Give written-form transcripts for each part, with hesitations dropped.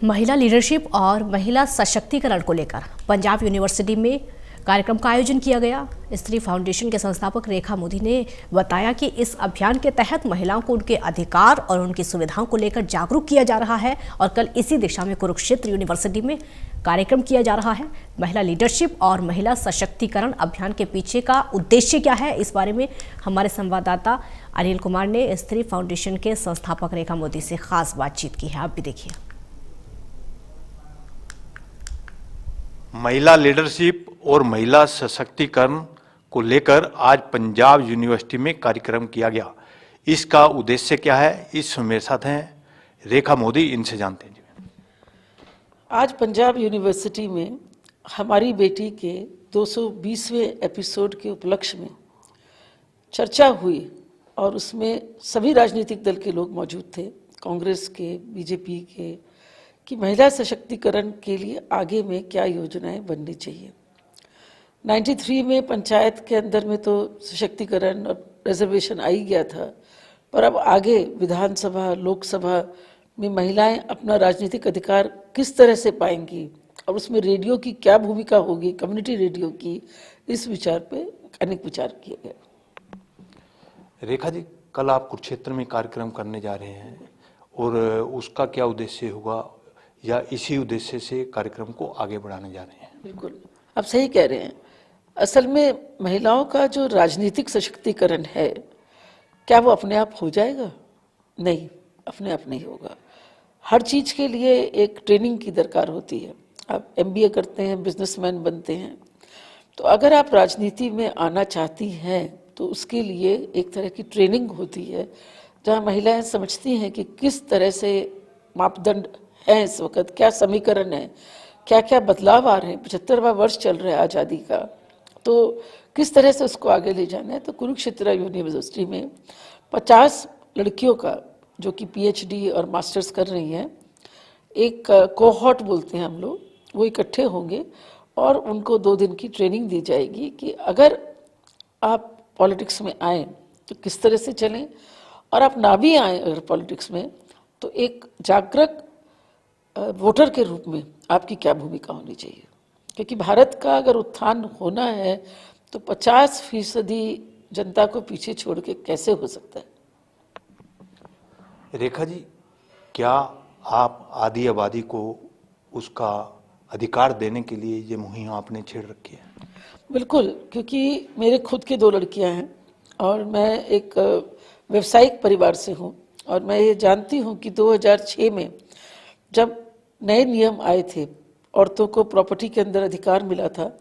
महिला लीडरशिप और महिला सशक्तिकरण को लेकर पंजाब यूनिवर्सिटी में कार्यक्रम का आयोजन किया गया। स्त्री फाउंडेशन के संस्थापक रेखा मोदी ने बताया कि इस अभियान के तहत महिलाओं को उनके अधिकार और उनकी सुविधाओं को लेकर जागरूक किया जा रहा है और कल इसी दिशा में कुरुक्षेत्र यूनिवर्सिटी में कार्यक्रम किया जा रहा है। महिला लीडरशिप और महिला सशक्तिकरण अभियान के पीछे का उद्देश्य क्या है, इस बारे में हमारे संवाददाता अनिल कुमार ने स्त्री फाउंडेशन के संस्थापक रेखा मोदी से खास बातचीत की है। आप भी देखिए। महिला लीडरशिप और महिला सशक्तिकरण को लेकर आज पंजाब यूनिवर्सिटी में कार्यक्रम किया गया। इसका उद्देश्य क्या है, इस मेरे साथ हैं रेखा मोदी, इनसे जानते हैं। आज पंजाब यूनिवर्सिटी में हमारी बेटी के 220वें एपिसोड के उपलक्ष्य में चर्चा हुई और उसमें सभी राजनीतिक दल के लोग मौजूद थे, कांग्रेस के, बीजेपी के, कि महिला सशक्तिकरण के लिए आगे में क्या योजनाएं बननी चाहिए। 93 में पंचायत के अंदर में तो सशक्तिकरण और रिजर्वेशन आ ही गया था, पर अब आगे विधानसभा, लोकसभा में महिलाएं अपना राजनीतिक अधिकार किस तरह से पाएंगी और उसमें रेडियो की क्या भूमिका होगी, कम्युनिटी रेडियो की, इस विचार पे अनेक विचार किए गए। रेखा जी, कल आप कुरुक्षेत्र में कार्यक्रम करने जा रहे हैं और उसका क्या उद्देश्य होगा या इसी उद्देश्य से कार्यक्रम को आगे बढ़ाने जा रहे हैं? बिल्कुल, आप सही कह रहे हैं। असल में महिलाओं का जो राजनीतिक सशक्तिकरण है, क्या वो अपने आप हो जाएगा? नहीं, अपने आप नहीं होगा। हर चीज़ के लिए एक ट्रेनिंग की दरकार होती है। आप MBA करते हैं, बिजनेसमैन बनते हैं, तो अगर आप राजनीति में आना चाहती हैं तो उसके लिए एक तरह की ट्रेनिंग होती है, जहाँ महिलाएं समझती हैं कि किस तरह से मापदंड हैं इस वक्त, क्या समीकरण है, क्या क्या बदलाव आ रहे हैं। 75वां वर्ष चल रहा है आज़ादी का, तो किस तरह से उसको आगे ले जाना है। तो कुरुक्षेत्र यूनिवर्सिटी में 50 लड़कियों का, जो कि PhD और मास्टर्स कर रही हैं, एक कोहॉर्ट बोलते हैं हम लोग, वो इकट्ठे होंगे और उनको 2 दिन की ट्रेनिंग दी जाएगी कि अगर आप पॉलिटिक्स में आए तो किस तरह से चलें, और आप ना भी आए अगर पॉलिटिक्स में, तो एक जागरूक वोटर के रूप में आपकी क्या भूमिका होनी चाहिए। क्योंकि भारत का अगर उत्थान होना है तो 50% जनता को पीछे छोड़ के कैसे हो सकता है। रेखा जी, क्या आप आदि आबादी को उसका अधिकार देने के लिए ये मुहिम आपने छेड़ रखी है? बिल्कुल, क्योंकि मेरे खुद के 2 लड़कियां हैं और मैं एक व्यवसायिक परिवार से हूँ और मैं ये जानती हूँ कि 2006 में जब नए नियम आए थे, औरतों को प्रॉपर्टी के अंदर अधिकार मिला था,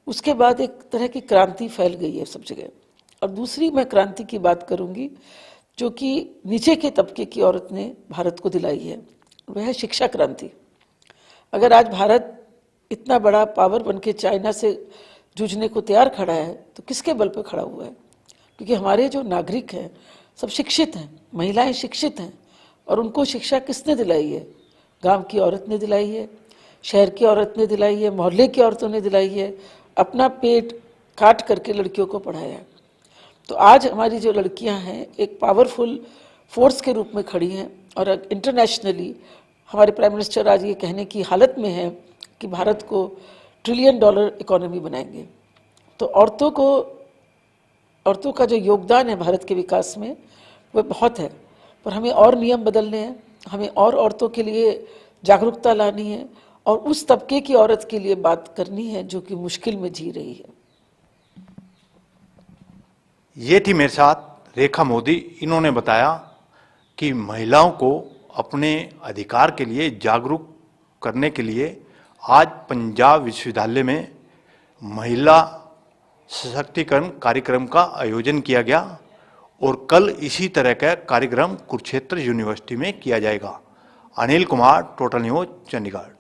उसके बाद एक तरह की क्रांति फैल गई है सब जगह। और दूसरी मैं क्रांति की बात करूँगी जो कि नीचे के तबके की औरत ने भारत को दिलाई है, वह है शिक्षा क्रांति। अगर आज भारत इतना बड़ा पावर बन के चाइना से जूझने को तैयार खड़ा है तो किसके बल पर खड़ा हुआ है? क्योंकि हमारे जो नागरिक हैं सब शिक्षित हैं, महिलाएं शिक्षित हैं, और उनको शिक्षा किसने दिलाई है? गांव की औरत ने दिलाई है, शहर की औरत ने दिलाई है, मोहल्ले की औरतों ने दिलाई है, अपना पेट काट करके लड़कियों को पढ़ाया है। तो आज हमारी जो लड़कियां हैं एक पावरफुल फोर्स के रूप में खड़ी हैं और इंटरनेशनली हमारे प्राइम मिनिस्टर आज ये कहने की हालत में है कि भारत को $1 ट्रिलियन इकोनॉमी बनाएंगे। तो औरतों का जो योगदान है भारत के विकास में वह बहुत है, पर हमें और नियम बदलने हैं, हमें और औरतों के लिए जागरूकता लानी है और उस तबके की औरत के लिए बात करनी है जो कि मुश्किल में जी रही है। ये थी मेरे साथ रेखा मोदी। इन्होंने बताया कि महिलाओं को अपने अधिकार के लिए जागरूक करने के लिए आज पंजाब विश्वविद्यालय में महिला सशक्तिकरण कार्यक्रम का आयोजन किया गया और कल इसी तरह का कार्यक्रम कुरुक्षेत्र यूनिवर्सिटी में किया जाएगा। Anil Kumar, total news, Chandigarh.